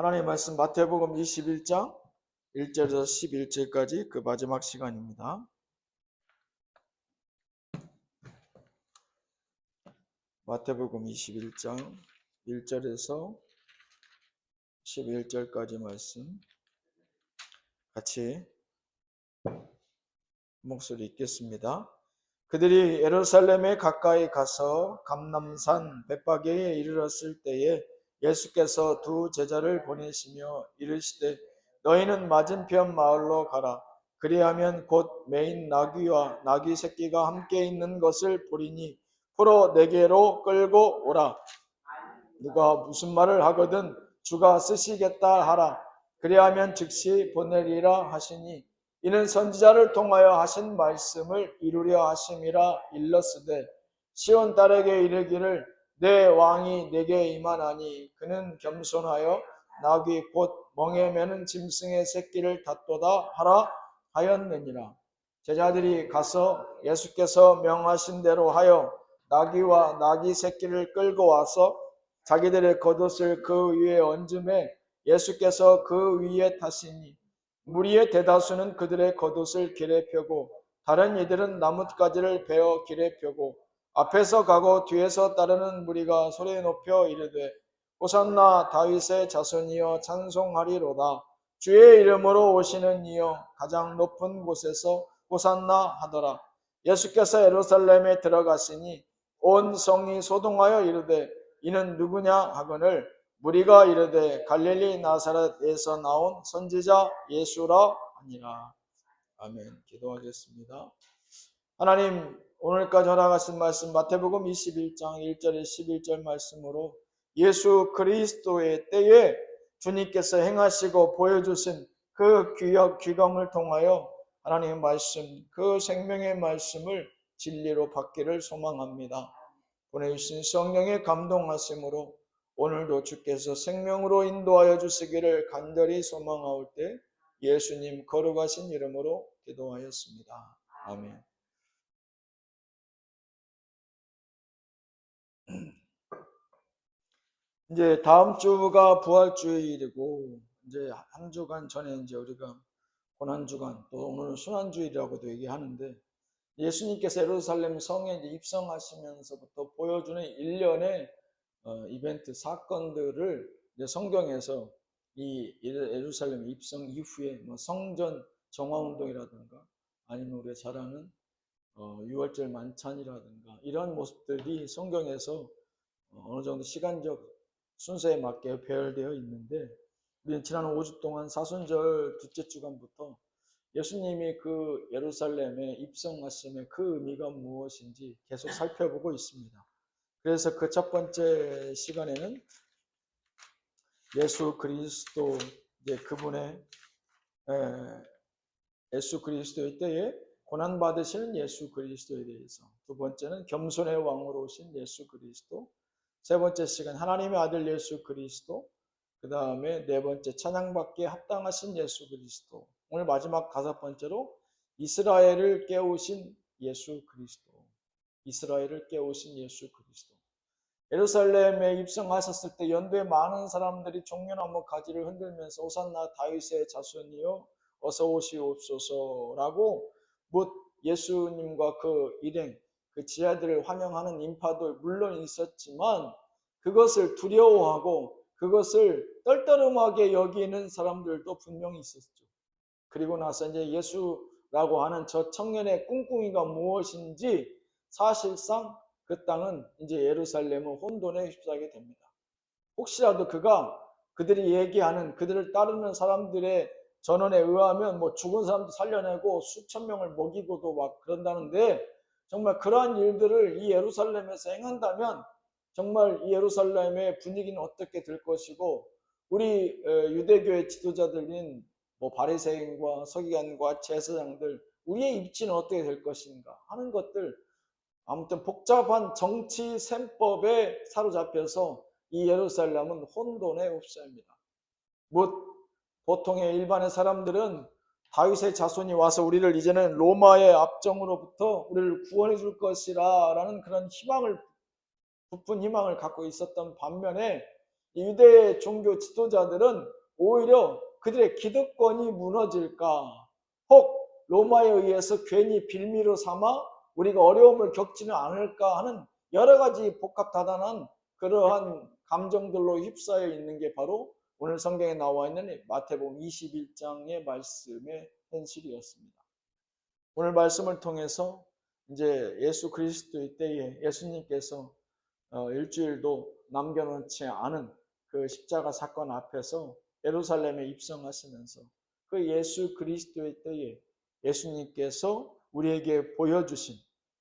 하나님의 말씀 마태복음 21장 1절에서 11절까지 그 마지막 시간입니다. 마태복음 21장 1절에서 11절까지 말씀 같이 목소리 읽겠습니다. 그들이 예루살렘에 가까이 가서 감람산 벳바게에 이르렀을 때에 예수께서 두 제자를 보내시며 이르시되 너희는 맞은편 마을로 가라. 그리하면 곧 매인 나귀와 나귀 새끼가 함께 있는 것을 보리니 포로 내게로 끌고 오라. 누가 무슨 말을 하거든 주가 쓰시겠다 하라. 그리하면 즉시 보내리라 하시니 이는 선지자를 통하여 하신 말씀을 이루려 하심이라. 일렀으되 시온 딸에게 이르기를 내 왕이 내게 임하나니 그는 겸손하여 나귀 곧 멍에 매는 짐승의 새끼를 닫도다 하라 하였느니라. 제자들이 가서 예수께서 명하신 대로 하여 나귀와 나귀 새끼를 끌고 와서 자기들의 겉옷을 그 위에 얹음에 예수께서 그 위에 타시니 무리의 대다수는 그들의 겉옷을 길에 펴고 다른 이들은 나뭇가지를 베어 길에 펴고 앞에서 가고 뒤에서 따르는 무리가 소리 높여 이르되 호산나 다윗의 자손이여 찬송하리로다. 주의 이름으로 오시는 이여 가장 높은 곳에서 호산나 하더라. 예수께서 예루살렘에 들어가시니 온 성이 소동하여 이르되 이는 누구냐 하거늘 무리가 이르되 갈릴리 나사렛에서 나온 선지자 예수라 하니라. 아멘. 기도하겠습니다. 하나님, 오늘까지 허락하신 말씀 마태복음 21장 1절에 11절 말씀으로 예수 그리스도의 때에 주님께서 행하시고 보여주신 그 귀감을 통하여 하나님의 말씀, 그 생명의 말씀을 진리로 받기를 소망합니다. 보내주신 성령의 감동하심으로 오늘도 주께서 생명으로 인도하여 주시기를 간절히 소망하올 때 예수님 거룩하신 이름으로 기도하였습니다. 아멘. 이제 다음 주가 부활주일이고 이제 한 주간 전에 이제 우리가 고난주간 또 오늘은 순환주일이라고도 얘기하는데 예수님께서 예루살렘 성에 이제 입성하시면서부터 보여주는 일련의 이벤트 사건들을 이제 성경에서 이 예루살렘 입성 이후에 뭐 성전 정화운동이라든가 아니면 우리가 잘 아는 유월절 만찬이라든가 이런 모습들이 성경에서 어느 정도 시간적 순서에 맞게 배열되어 있는데 우리는 지난 5주 동안 사순절 둘째 주간부터 예수님이 그 예루살렘에 입성하심의 그 의미가 무엇인지 계속 살펴보고 있습니다. 그래서 그 첫 번째 시간에는 예수 그리스도 이제 그분의 예수 그리스도의 때에 고난 받으시는 예수 그리스도에 대해서, 두 번째는 겸손의 왕으로 오신 예수 그리스도, 세 번째 시간 하나님의 아들 예수 그리스도, 그 다음에 네 번째 찬양받기에 합당하신 예수 그리스도, 오늘 마지막 다섯 번째로 이스라엘을 깨우신 예수 그리스도, 이스라엘을 깨우신 예수 그리스도. 예루살렘에 입성하셨을 때 연도에 많은 사람들이 종려나무 가지를 흔들면서 호산나 다윗의 자손이여 어서 오시옵소서라고 곧 예수님과 그 일행, 그 지하들을 환영하는 인파도 물론 있었지만 그것을 두려워하고 그것을 떨떠름하게 여기는 사람들도 분명히 있었죠. 그리고 나서 이제 예수라고 하는 저 청년의 꿍꿍이가 무엇인지 사실상 그 땅은 이제 예루살렘은 혼돈에 휩싸게 됩니다. 혹시라도 그들이 얘기하는 그들을 따르는 사람들의 전언에 의하면 뭐 죽은 사람도 살려내고 수천 명을 먹이고도 막 그런다는데 정말 그러한 일들을 이 예루살렘에서 행한다면 정말 이 예루살렘의 분위기는 어떻게 될 것이고 우리 유대교의 지도자들인 뭐 바리새인과 서기관과 제사장들 우리의 입지는 어떻게 될 것인가 하는 것들, 아무튼 복잡한 정치 셈법에 사로잡혀서 이 예루살렘은 혼돈에 휩싸입니다. 보통의 일반의 사람들은 다윗의 자손이 와서 우리를 이제는 로마의 압정으로부터 우리를 구원해 줄 것이라 라는 그런 희망을, 부푼 희망을 갖고 있었던 반면에 유대 종교 지도자들은 오히려 그들의 기득권이 무너질까, 혹 로마에 의해서 괜히 빌미로 삼아 우리가 어려움을 겪지는 않을까 하는 여러 가지 복합다단한 그러한 감정들로 휩싸여 있는 게 바로 오늘 성경에 나와 있는 마태복음 21장의 말씀의 현실이었습니다. 오늘 말씀을 통해서 이제 예수 그리스도의 때에 예수님께서 일주일도 남겨놓지 않은 그 십자가 사건 앞에서 예루살렘에 입성하시면서 그 예수 그리스도의 때에 예수님께서 우리에게 보여주신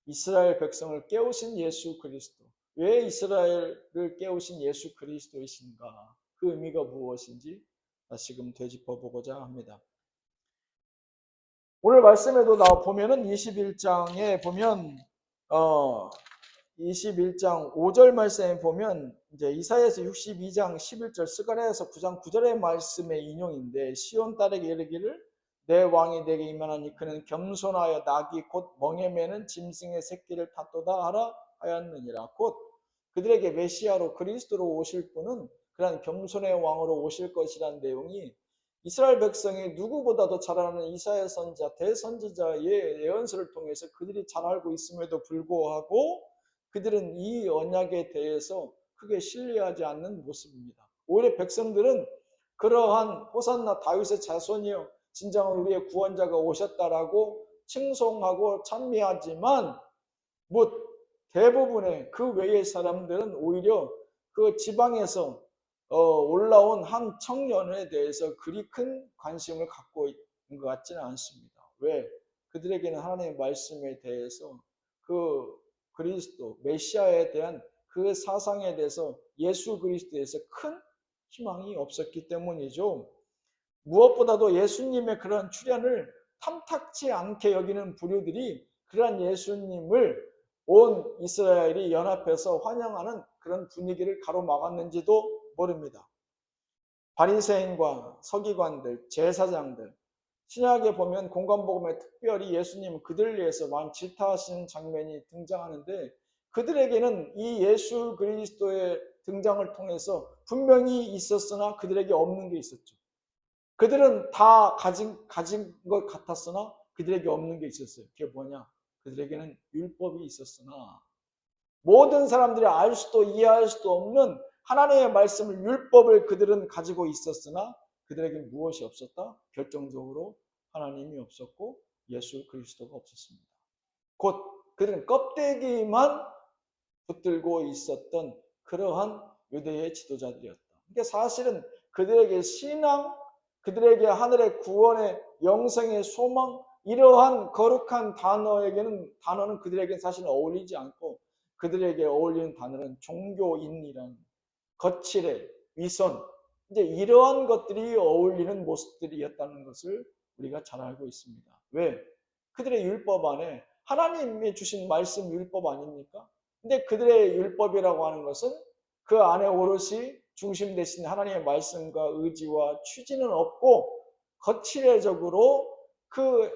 이스라엘 백성을 깨우신 예수 그리스도, 왜 이스라엘을 깨우신 예수 그리스도이신가, 그 의미가 무엇인지 다시금 되짚어 보고자 합니다. 오늘 말씀에도 보면은 21장에 보면 21장 5절 말씀에 보면 이제 이사야서 62장 11절 스가랴서 9장 9절의 말씀의 인용인데, 시온 딸에게 이르기를 내 왕이 내게 임하나니 그는 겸손하여 낙이 곧 멍에 매는 짐승의 새끼를 탔도다 하라 하였느니라. 곧 그들에게 메시아로 그리스도로 오실 분은 그런 겸손의 왕으로 오실 것이라는 내용이 이스라엘 백성이 누구보다도 잘 아는 이사야 선지자 대선지자의 예언서를 통해서 그들이 잘 알고 있음에도 불구하고 그들은 이 언약에 대해서 크게 신뢰하지 않는 모습입니다. 오히려 백성들은 그러한 호산나 다윗의 자손이여 진정한 우리의 구원자가 오셨다라고 칭송하고 찬미하지만 대부분의 그 외의 사람들은 오히려 그 지방에서 올라온 한 청년에 대해서 그리 큰 관심을 갖고 있는 것 같지는 않습니다. 왜? 그들에게는 하나님의 말씀에 대해서 그 그리스도, 메시아에 대한 그 사상에 대해서 예수 그리스도에서 큰 희망이 없었기 때문이죠. 무엇보다도 예수님의 그런 출현을 탐탁치 않게 여기는 부류들이 그러한 예수님을 온 이스라엘이 연합해서 환영하는 그런 분위기를 가로막았는지도 모릅니다. 바리새인과 서기관들, 제사장들, 신약에 보면 공관복음에 특별히 예수님 그들을 위해서 많이 질타하시는 장면이 등장하는데, 그들에게는 이 예수 그리스도의 등장을 통해서 분명히 있었으나 그들에게 없는 게 있었죠. 그들은 다 가진 것 같았으나 그들에게 없는 게 있었어요. 그게 뭐냐? 그들에게는 율법이 있었으나 모든 사람들이 알 수도 이해할 수도 없는 하나님의 말씀을, 율법을 그들은 가지고 있었으나 그들에게 무엇이 없었다? 결정적으로 하나님이 없었고 예수 그리스도가 없었습니다. 곧 그들은 껍데기만 붙들고 있었던 그러한 유대의 지도자들이었다. 그러니까 사실은 그들에게 신앙, 그들에게 하늘의 구원의 영생의 소망, 이러한 거룩한 단어는 그들에게 사실 어울리지 않고, 그들에게 어울리는 단어는 종교인이란 거칠의 위선, 이제 이러한 것들이 어울리는 모습들이었다는 것을 우리가 잘 알고 있습니다. 왜? 그들의 율법 안에 하나님이 주신 말씀 율법 아닙니까? 근데 그들의 율법이라고 하는 것은 그 안에 오롯이 중심 대신 하나님의 말씀과 의지와 취지는 없고 거칠애적으로 그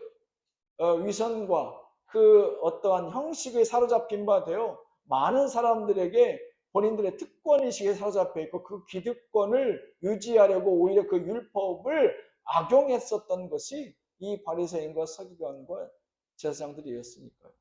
위선과 그 어떠한 형식에 사로잡힌 바 되어 많은 사람들에게 본인들의 특권의식에 사로잡혀 있고 그 기득권을 유지하려고 오히려 그 율법을 악용했었던 것이 이 바리새인과 서기관과 제사장들이었으니까요.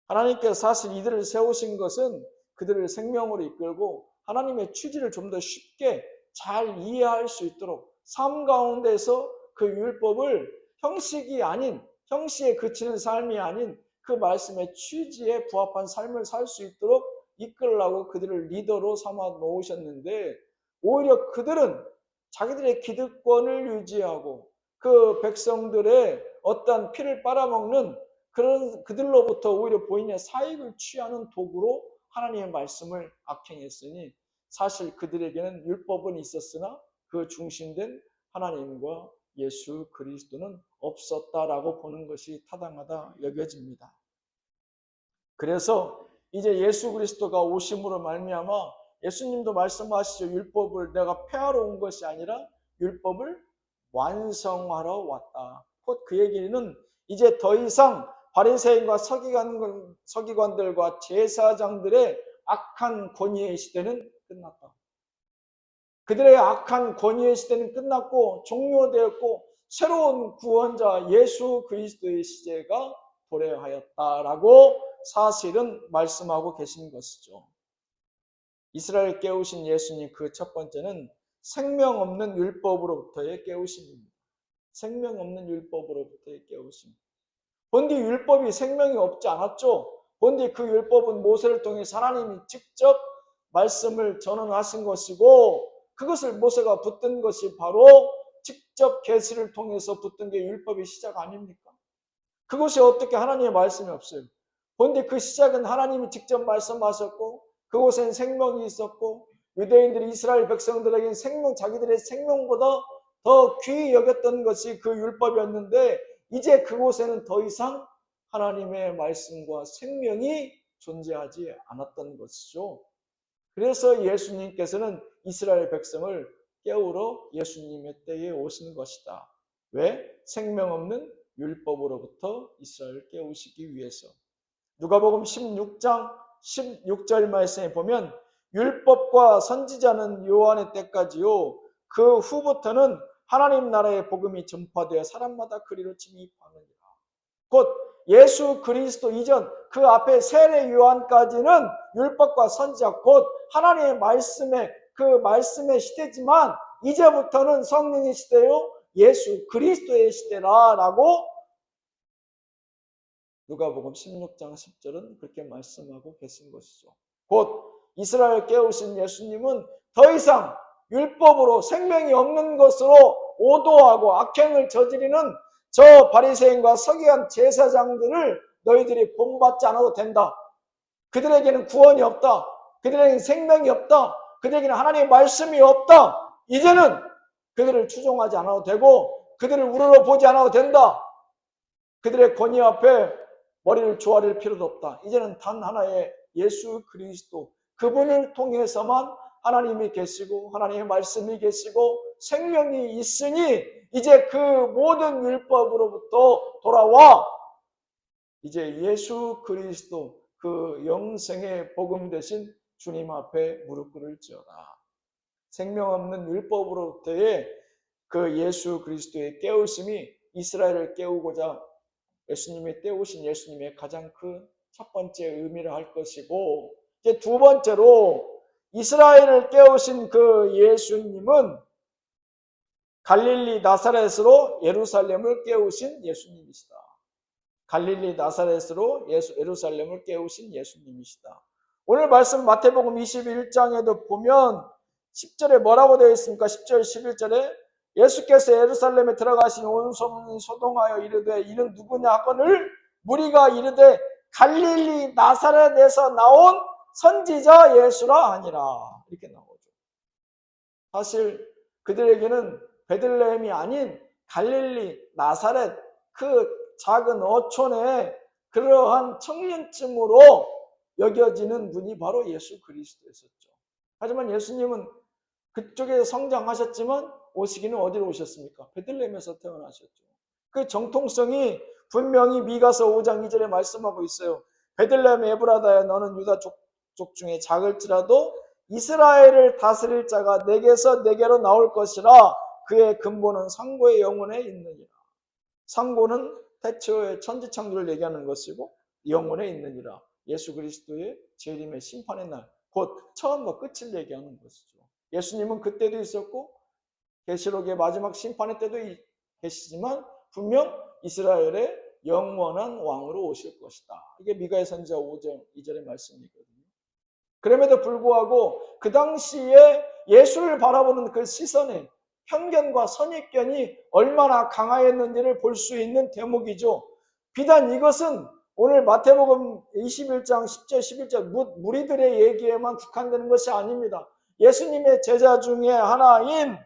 하나님께서 사실 이들을 세우신 것은 그들을 생명으로 이끌고 하나님의 취지를 좀 더 쉽게 잘 이해할 수 있도록 삶 가운데서 그 율법을 형식이 아닌, 형식에 그치는 삶이 아닌 그 말씀의 취지에 부합한 삶을 살 수 있도록 이끌라고 그들을 리더로 삼아 놓으셨는데, 오히려 그들은 자기들의 기득권을 유지하고 그 백성들의 어떤 피를 빨아먹는 그런 그들로부터 오히려 본인의 사익을 취하는 도구로 하나님의 말씀을 악행했으니, 사실 그들에게는 율법은 있었으나 그 중심된 하나님과 예수 그리스도는 없었다라고 보는 것이 타당하다 여겨집니다. 그래서 이제 예수 그리스도가 오심으로 말미암아 예수님도 말씀하시죠. 율법을 내가 폐하러 온 것이 아니라 율법을 완성하러 왔다. 곧 그 얘기는 이제 더 이상 바리새인과 서기관들과 제사장들의 악한 권위의 시대는 끝났다. 그들의 악한 권위의 시대는 끝났고 종료되었고 새로운 구원자 예수 그리스도의 시대가 도래하였다라고 사실은 말씀하고 계신 것이죠. 이스라엘 깨우신 예수님 그 첫 번째는 생명 없는 율법으로부터의 깨우심입니다. 생명 없는 율법으로부터의 깨우심. 본디 율법이 생명이 없지 않았죠. 본디 그 율법은 모세를 통해 하나님이 직접 말씀을 전언하신 것이고 그것을 모세가 붙든 것이 바로 직접 계시를 통해서 붙든 게 율법의 시작 아닙니까? 그것이 어떻게 하나님의 말씀이 없어요. 본디 그 시작은 하나님이 직접 말씀하셨고 그곳엔 생명이 있었고 유대인들이 이스라엘 백성들에게는 자기들의 생명보다 더 귀히 여겼던 것이 그 율법이었는데 이제 그곳에는 더 이상 하나님의 말씀과 생명이 존재하지 않았던 것이죠. 그래서 예수님께서는 이스라엘 백성을 깨우러 예수님의 때에 오신 것이다. 왜? 생명 없는 율법으로부터 이스라엘을 깨우시기 위해서. 누가복음 16장 16절 말씀에 보면 율법과 선지자는 요한의 때까지요. 그 후부터는 하나님 나라의 복음이 전파되어 사람마다 그리로 침입하느니라. 곧 예수 그리스도 이전 그 앞에 세례 요한까지는 율법과 선지자 곧 하나님의 말씀의 그 말씀의 시대지만 이제부터는 성령의 시대요. 예수 그리스도의 시대라라고 누가복음 16장 10절은 그렇게 말씀하고 계신 것이죠. 곧 이스라엘 깨우신 예수님은 더 이상 율법으로 생명이 없는 것으로 오도하고 악행을 저지르는 저 바리새인과 서기관 제사장들을 너희들이 본받지 않아도 된다. 그들에게는 구원이 없다. 그들에게는 생명이 없다. 그들에게는 하나님의 말씀이 없다. 이제는 그들을 추종하지 않아도 되고 그들을 우러러 보지 않아도 된다. 그들의 권위 앞에 머리를 조아릴 필요도 없다. 이제는 단 하나의 예수 그리스도 그분을 통해서만 하나님이 계시고 하나님의 말씀이 계시고 생명이 있으니 이제 그 모든 율법으로부터 돌아와 이제 예수 그리스도 그 영생의 복음 대신 주님 앞에 무릎 꿇을지어다. 생명 없는 율법으로부터의 그 예수 그리스도의 깨우심이 이스라엘을 깨우고자 예수님이 때우신 예수님의 가장 큰 첫 번째 의미를 할 것이고 이제 두 번째로 이스라엘을 깨우신 그 예수님은 갈릴리 나사렛으로 예루살렘을 깨우신 예수님이시다. 갈릴리 나사렛으로 예루살렘을 깨우신 예수님이시다. 오늘 말씀 마태복음 21장에도 보면 10절에 뭐라고 되어 있습니까? 10절 11절에 예수께서 예루살렘에 들어가신 온 소문이 소동하여 이르되 이는 누구냐 하거늘 무리가 이르되 갈릴리 나사렛에서 나온 선지자 예수라 하니라. 이렇게 나오죠. 사실 그들에게는 베들레헴이 아닌 갈릴리 나사렛 그 작은 어촌에 그러한 청년쯤으로 여겨지는 분이 바로 예수 그리스도였었죠. 하지만 예수님은 그쪽에 성장하셨지만 오시기는 어디로 오셨습니까? 베들레헴에서 태어나셨죠. 그 정통성이 분명히 미가서 5장 2절에 말씀하고 있어요. 베들레헴 에브라다야 너는 유다 족족 중에 작을지라도 이스라엘을 다스릴 자가 내게서 내게로 나올 것이라 그의 근본은 상고의 영혼에 있느니라. 상고는 태초의 천지창조를 얘기하는 것이고 영혼에 있느니라. 예수 그리스도의 재림의 심판의 날, 곧 처음과 끝을 얘기하는 것이죠. 예수님은 그때도 있었고 계시록의 마지막 심판의 때도 계시지만 분명 이스라엘의 영원한 왕으로 오실 것이다. 이게 미가의 선지자 5장 2절의 말씀이거든요. 그럼에도 불구하고 그 당시에 예수를 바라보는 그 시선에 편견과 선입견이 얼마나 강하였는지를 볼 수 있는 대목이죠. 비단 이것은 오늘 마태복음 21장 10절 11절 무리들의 얘기에만 국한되는 것이 아닙니다. 예수님의 제자 중에 하나인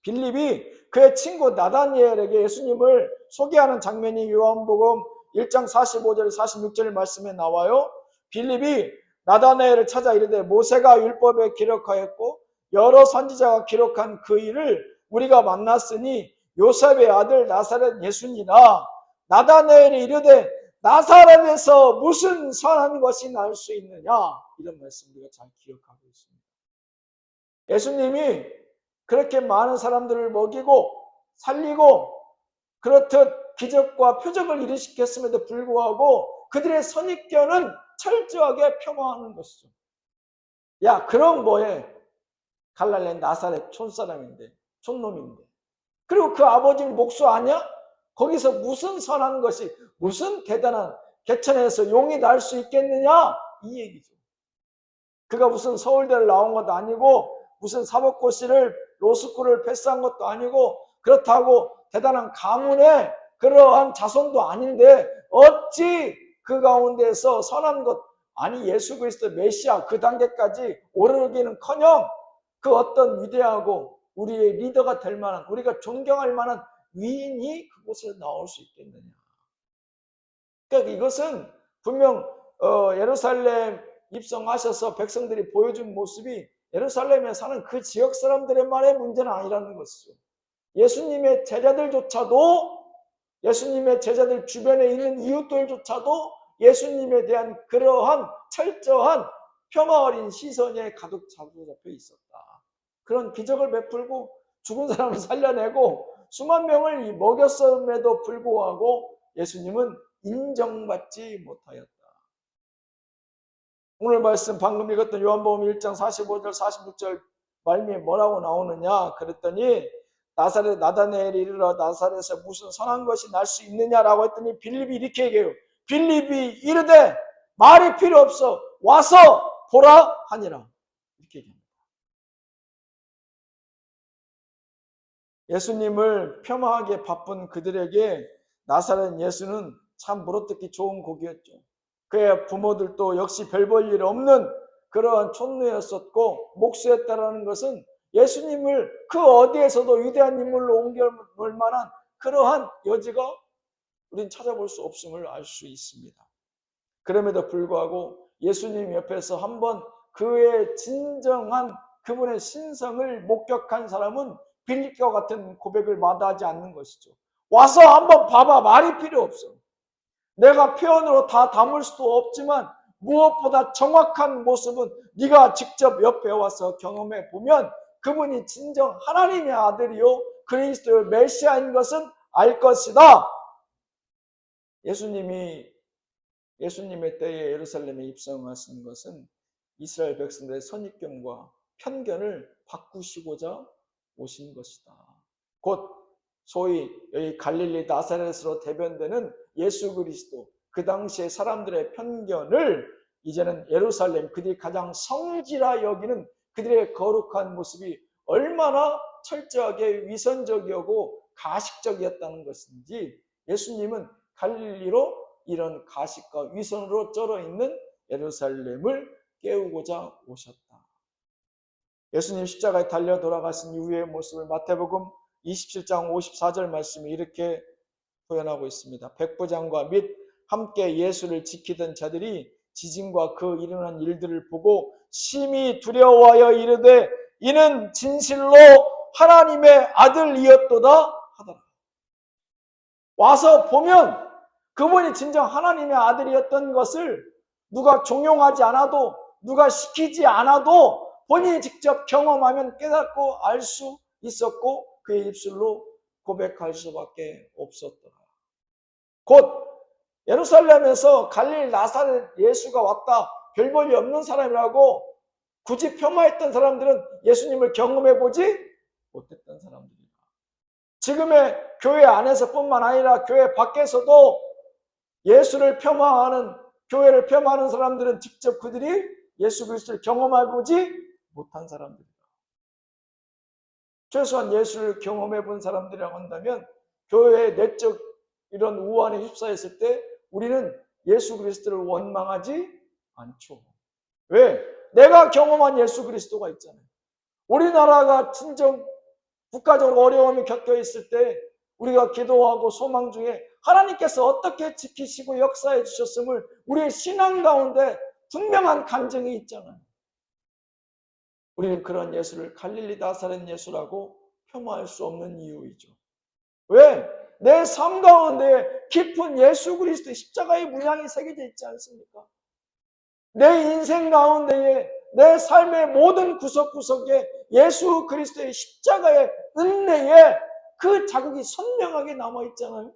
빌립이 그의 친구 나다니엘에게 예수님을 소개하는 장면이 요한복음 1장 45절 46절 말씀에 나와요. 빌립이 나다니엘을 찾아 이르되 모세가 율법에 기록하였고 여러 선지자가 기록한 그 일을 우리가 만났으니 요셉의 아들 나사렛 예수니라. 나다니엘이 이르되 나사렛에서 무슨 선한 것이 날 수 있느냐, 이런 말씀 우리가 잘 기억하고 있습니다. 예수님이 그렇게 많은 사람들을 먹이고 살리고 그렇듯 기적과 표적을 일으켰음에도 불구하고 그들의 선입견은 철저하게 폄하하는 것이죠. 야, 그럼 뭐해? 갈랄레 나사렛 촌사람인데, 촌놈인데. 그리고 그 아버지는 목수 아니야? 거기서 무슨 선한 것이, 무슨 대단한 개천에서 용이 날 수 있겠느냐? 이 얘기죠. 그가 무슨 서울대를 나온 것도 아니고 무슨 사법고시를 로스쿨을 패스한 것도 아니고 그렇다고 대단한 가문의 그러한 자손도 아닌데 어찌 그 가운데서 선한 것, 아니 예수 그리스도 메시아 그 단계까지 오르기는커녕 그 어떤 위대하고 우리의 리더가 될 만한, 우리가 존경할 만한 위인이 그곳에 나올 수 있겠느냐. 그러니까 이것은 분명 예루살렘 입성하셔서 백성들이 보여준 모습이 예루살렘에 사는 그 지역 사람들의만의 문제는 아니라는 것이죠. 예수님의 제자들조차도, 예수님의 제자들 주변에 있는 이웃들조차도 예수님에 대한 그러한 철저한 폄하 어린 시선에 가득 사로잡혀 있었다. 그런 기적을 베풀고 죽은 사람을 살려내고 수만 명을 먹였음에도 불구하고 예수님은 인정받지 못하였다. 오늘 말씀 방금 읽었던 요한복음 1장 45절 46절 말미에 뭐라고 나오느냐 그랬더니 나사렛 나다나엘이 이르러 나사렛에서 무슨 선한 것이 날 수 있느냐라고 했더니 빌립이 이렇게 얘기해요. 빌립이 이르되 말이 필요 없어 와서 보라 하니라. 이렇게 얘기합니다. 예수님을 폄하하게 바쁜 그들에게 나사렛 예수는 참 물어뜯기 좋은 곡이었죠. 그의 부모들도 역시 별 볼 일 없는 그러한 촌노였었고 목수였다라는 것은 예수님을 그 어디에서도 위대한 인물로 옮겨볼 만한 그러한 여지가 우린 찾아볼 수 없음을 알 수 있습니다. 그럼에도 불구하고 예수님 옆에서 한번 그의 진정한 그분의 신성을 목격한 사람은 빌립과 같은 고백을 마다하지 않는 것이죠. 와서 한번 봐봐. 말이 필요 없어. 내가 표현으로 다 담을 수도 없지만 무엇보다 정확한 모습은 네가 직접 옆에 와서 경험해 보면 그분이 진정 하나님의 아들이요 그리스도의 메시아인 것은 알 것이다. 예수님의 때에 예루살렘에 입성하신 것은 이스라엘 백성들의 선입견과 편견을 바꾸시고자 오신 것이다. 곧 소위 여기 갈릴리 나사렛으로 대변되는 예수 그리스도, 그 당시에 사람들의 편견을 이제는 예루살렘, 그들이 가장 성지라 여기는 그들의 거룩한 모습이 얼마나 철저하게 위선적이고 가식적이었다는 것인지 예수님은 갈릴리로 이런 가식과 위선으로 쩔어있는 예루살렘을 깨우고자 오셨다. 예수님 십자가에 달려 돌아가신 이후의 모습을 마태복음 27장 54절 말씀이 이렇게 표현하고 있습니다. 백부장과 및 함께 예수를 지키던 자들이 지진과 그 일어난 일들을 보고 심히 두려워하여 이르되 이는 진실로 하나님의 아들이었도다 하더라. 와서 보면 그분이 진정 하나님의 아들이었던 것을 누가 종용하지 않아도 누가 시키지 않아도 본인이 직접 경험하면 깨닫고 알 수 있었고 그의 입술로 고백할 수밖에 없었더라. 곧 예루살렘에서 갈릴리 나사렛 예수가 왔다. 별 볼이 없는 사람이라고 굳이 폄하했던 사람들은 예수님을 경험해보지 못했던 사람들이다. 지금의 교회 안에서뿐만 아니라 교회 밖에서도 예수를 폄하하는, 교회를 폄하하는 사람들은 직접 그들이 예수 그리스도를 경험해보지 못한 사람들이다. 최소한 예수를 경험해본 사람들이라고 한다면 교회의 내적 이런 우환에 휩싸였을 때 우리는 예수 그리스도를 원망하지 않죠. 왜? 내가 경험한 예수 그리스도가 있잖아요. 우리나라가 진정 국가적으로 어려움이 겪여 있을 때 우리가 기도하고 소망 중에 하나님께서 어떻게 지키시고 역사해 주셨음을 우리의 신앙 가운데 분명한 감정이 있잖아요. 우리는 그런 예수를 갈릴리 나사렛 예수라고 폄하할 수 없는 이유이죠. 왜? 내 삶 가운데 깊은 예수 그리스도의 십자가의 문양이 새겨져 있지 않습니까? 내 인생 가운데에 내 삶의 모든 구석구석에 예수 그리스도의 십자가의 은혜에 그 자국이 선명하게 남아있잖아요.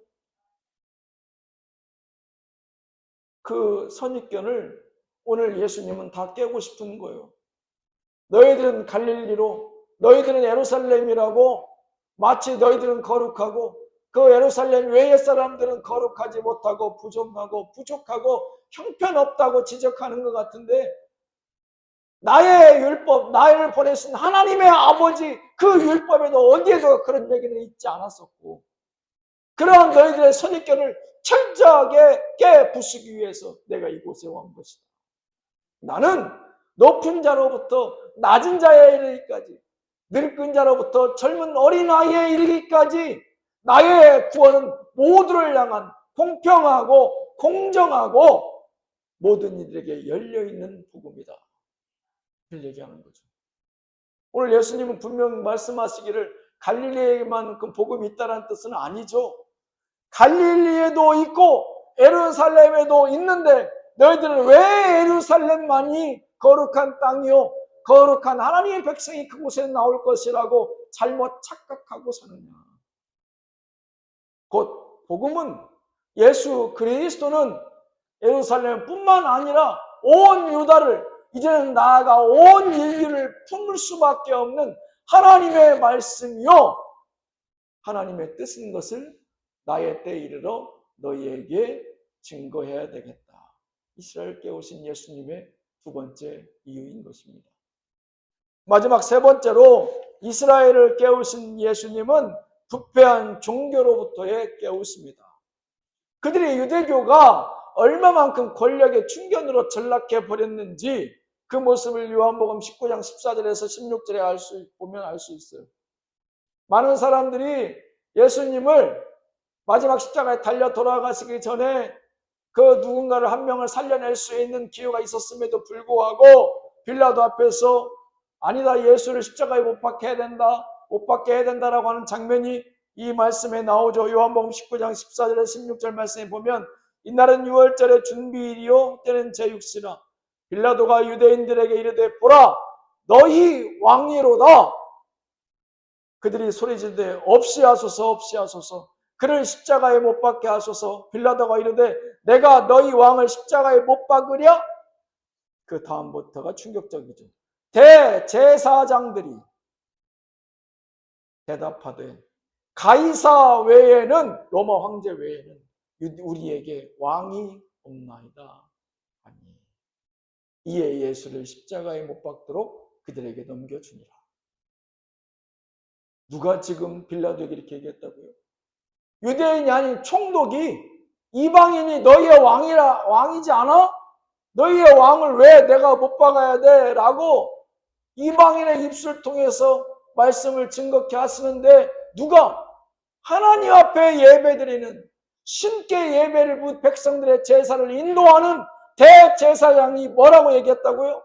그 선입견을 오늘 예수님은 다 깨고 싶은 거예요. 너희들은 갈릴리로, 너희들은 예루살렘이라고, 마치 너희들은 거룩하고 그 예루살렘 외의 사람들은 거룩하지 못하고 부족하고 형편없다고 지적하는 것 같은데, 나의 율법, 나를 보내신 하나님의 아버지 그 율법에도 어디에도 그런 얘기는 있지 않았었고, 그러한 너희들의 선입견을 철저하게 깨부수기 위해서 내가 이곳에 온 것이다. 나는 높은 자로부터 낮은 자에 이르기까지, 늙은 자로부터 젊은 어린아이에 이르기까지 나의 구원은 모두를 향한 공평하고 공정하고 모든 이들에게 열려있는 복음이다. 이걸 얘기하는 거죠. 오늘 예수님은 분명 말씀하시기를 갈릴리에만 그 복음이 있다는 뜻은 아니죠. 갈릴리에도 있고 예루살렘에도 있는데 너희들은 왜 예루살렘만이 거룩한 땅이요 거룩한 하나님의 백성이 그곳에 나올 것이라고 잘못 착각하고 사느냐. 곧 복음은 예수 그리스도는 예루살렘뿐만 아니라 온 유다를, 이제는 나아가 온 인류를 품을 수밖에 없는 하나님의 말씀이요 하나님의 뜻인 것을 나의 때에 이르러 너희에게 증거해야 되겠다. 이스라엘 깨우신 예수님의 두 번째 이유인 것입니다. 마지막 세 번째로 이스라엘을 깨우신 예수님은 부패한 종교로부터의 깨우십니다. 그들이 유대교가 얼마만큼 권력의 충견으로 전락해 버렸는지 그 모습을 요한복음 19장 14절에서 16절에 보면 알 수 있어요. 많은 사람들이 예수님을 마지막 십자가에 달려 돌아가시기 전에 그 누군가를 한 명을 살려낼 수 있는 기회가 있었음에도 불구하고 빌라도 앞에서 아니다, 예수를 십자가에 못 박게 해야 된다라고 하는 장면이 이 말씀에 나오죠. 요한복음 19장 14절에 16절 말씀에 보면 이날은 6월절의 준비일이요 때는 제6시라 빌라도가 유대인들에게 이르되 보라 너희 왕이로다. 그들이 소리지르되 없이 하소서 그를 십자가에 못 박게 하소서. 빌라도가 이르되 내가 너희 왕을 십자가에 못 박으랴? 그 다음부터가 충격적이죠. 대제사장들이 대답하되 가이사 외에는, 로마 황제 외에는 우리에게 왕이 없나이다. 아니, 이에 예수를 십자가에 못 박도록 그들에게 넘겨주니라. 누가 지금 빌라도에게 이렇게 얘기했다고요? 유대인이 아닌 총독이 이방인이 너희의 왕이지 않아? 너희의 왕을 왜 내가 못 박아야 돼? 라고 이방인의 입술 통해서 말씀을 증거케 하시는데, 누가 하나님 앞에 예배드리는 신께 예배를 백성들의 제사를 인도하는 대제사장이 뭐라고 얘기했다고요?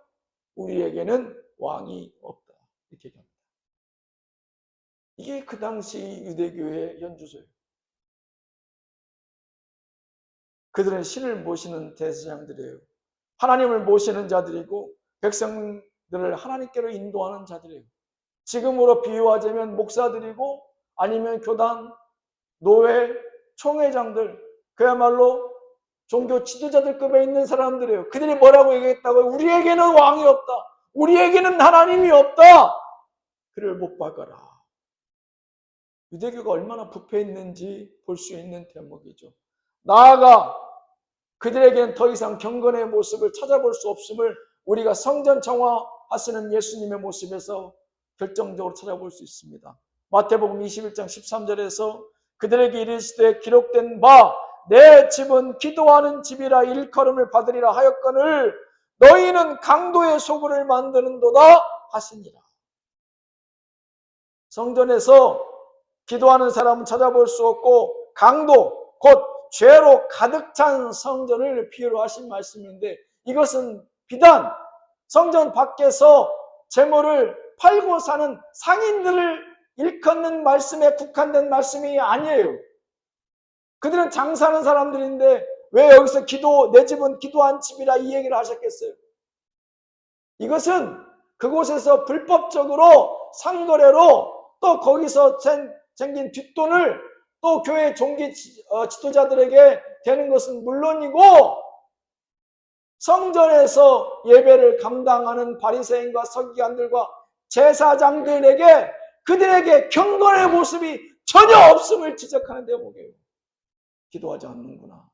우리에게는 왕이 없다. 이렇게 얘기합니다. 이게 그 당시 유대교의 연주소예요. 그들은 신을 모시는 대제사장들이에요. 하나님을 모시는 자들이고 백성들을 하나님께로 인도하는 자들이에요. 지금으로 비유하자면 목사들이고 아니면 교단, 노회, 총회장들, 그야말로 종교 지도자들급에 있는 사람들이에요. 그들이 뭐라고 얘기했다고요? 우리에게는 왕이 없다. 우리에게는 하나님이 없다. 그를 못 박아라. 유대교가 얼마나 부패했는지 볼 수 있는 대목이죠. 나아가 그들에게는 더 이상 경건의 모습을 찾아볼 수 없음을 우리가 성전 정화하시는 예수님의 모습에서 결정적으로 찾아볼 수 있습니다. 마태복음 21장 13절에서 그들에게 이르시되 기록된 바 내 집은 기도하는 집이라 일컬음을 받으리라 하였거늘 너희는 강도의 소굴을 만드는도다 하시니라. 성전에서 기도하는 사람은 찾아볼 수 없고 강도, 곧 죄로 가득 찬 성전을 필요로 하신 말씀인데, 이것은 비단 성전 밖에서 재물을 팔고 사는 상인들을 일컫는 말씀에 국한된 말씀이 아니에요. 그들은 장사하는 사람들인데 왜 여기서 내 집은 기도한 집이라 이 얘기를 하셨겠어요? 이것은 그곳에서 불법적으로 상거래로 또 거기서 생긴 뒷돈을 또 교회 종기 지도자들에게 되는 것은 물론이고 성전에서 예배를 감당하는 바리새인과 서기관들과 제사장들에게 그들에게 경건의 모습이 전혀 없음을 지적하는 대목이에요. 기도하지 않는구나.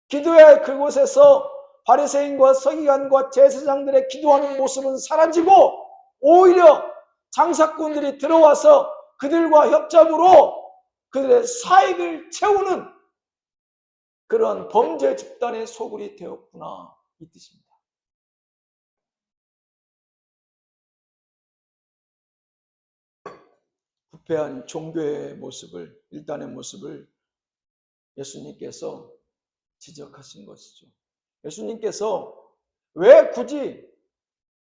기도의 그곳에서 바리새인과 서기관과 제사장들의 기도하는 모습은 사라지고 오히려 장사꾼들이 들어와서 그들과 협잡으로 그들의 사익을 채우는 그런 범죄 집단의 소굴이 되었구나, 이 뜻입니다. 부패한 종교의 모습을, 일단의 모습을 예수님께서 지적하신 것이죠. 예수님께서 왜 굳이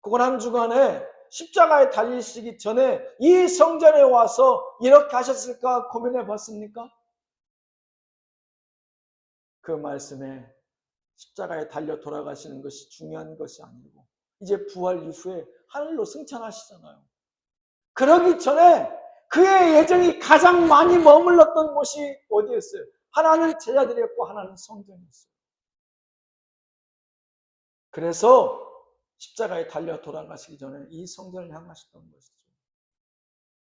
고난주간에 십자가에 달리시기 전에 이 성전에 와서 이렇게 하셨을까 고민해 봤습니까? 그 말씀에 십자가에 달려 돌아가시는 것이 중요한 것이 아니고 이제 부활 이후에 하늘로 승천하시잖아요. 그러기 전에 그의 예정이 가장 많이 머물렀던 곳이 어디였어요? 하나는 제자들이었고 하나는 성전이었어요. 그래서 십자가에 달려 돌아가시기 전에 이 성전을 향하셨던 것이죠.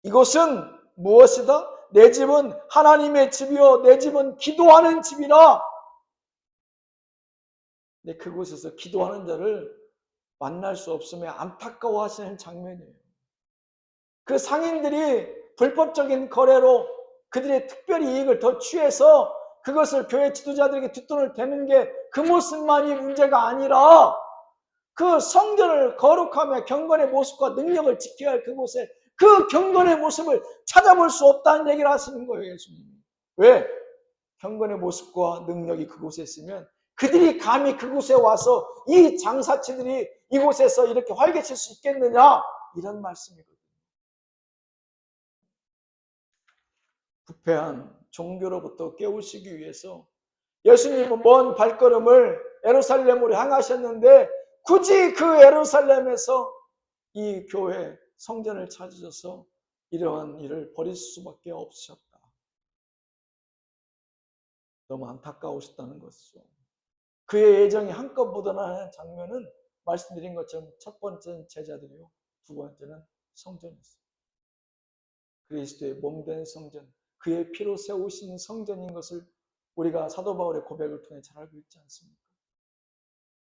이곳은 무엇이다? 내 집은 하나님의 집이요 내 집은 기도하는 집이라. 근데 그곳에서 기도하는 자를 만날 수 없음에 안타까워하시는 장면이에요. 그 상인들이 불법적인 거래로 그들의 특별히 이익을 더 취해서 그것을 교회 지도자들에게 뒷돈을 대는 게 그 모습만이 문제가 아니라 그 성전을 거룩하며 경건의 모습과 능력을 지켜야 할 그곳에 그 경건의 모습을 찾아볼 수 없다는 얘기를 하시는 거예요, 예수님이. 왜? 경건의 모습과 능력이 그곳에 있으면 그들이 감히 그곳에 와서 이 장사치들이 이곳에서 이렇게 활개칠 수 있겠느냐? 이런 말씀이거든요. 부패한 종교로부터 깨우시기 위해서 예수님은 먼 발걸음을 예루살렘으로 향하셨는데 굳이 그 예루살렘에서 이 교회 성전을 찾으셔서 이러한 일을 벌일 수밖에 없으셨다. 너무 안타까우셨다는 것이죠. 그의 예정이 한껏 묻어나는 장면은 말씀드린 것처럼 첫 번째는 제자들이요, 두 번째는 성전이었어요. 그리스도의 몸된 성전, 그의 피로 세우신 성전인 것을 우리가 사도 바울의 고백을 통해 잘 알고 있지 않습니까?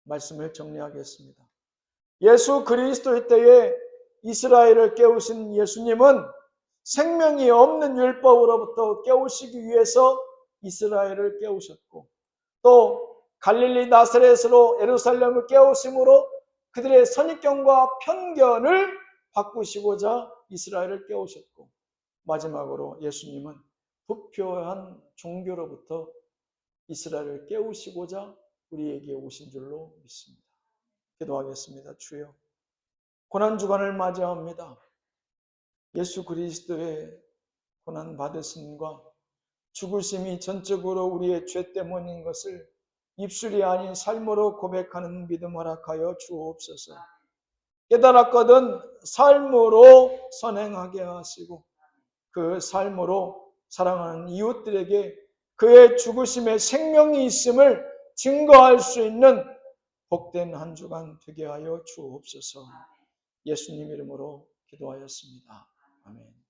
말씀을 정리하겠습니다. 예수 그리스도의 때에 이스라엘을 깨우신 예수님은 생명이 없는 율법으로부터 깨우시기 위해서 이스라엘을 깨우셨고 또 갈릴리 나사렛으로 예루살렘을 깨우심으로 그들의 선입견과 편견을 바꾸시고자 이스라엘을 깨우셨고 마지막으로 예수님은 부패한 종교로부터 이스라엘을 깨우시고자 우리에게 오신 줄로 믿습니다. 기도하겠습니다. 주여, 고난주간을 맞이합니다. 예수 그리스도의 고난받으심과 죽으심이 전적으로 우리의 죄 때문인 것을 입술이 아닌 삶으로 고백하는 믿음 허락하여 주옵소서. 깨달았거든 삶으로 선행하게 하시고 그 삶으로 사랑하는 이웃들에게 그의 죽으심에 생명이 있음을 증거할 수 있는 복된 한 주간 되게 하여 주옵소서. 예수님 이름으로 기도하였습니다. 아멘.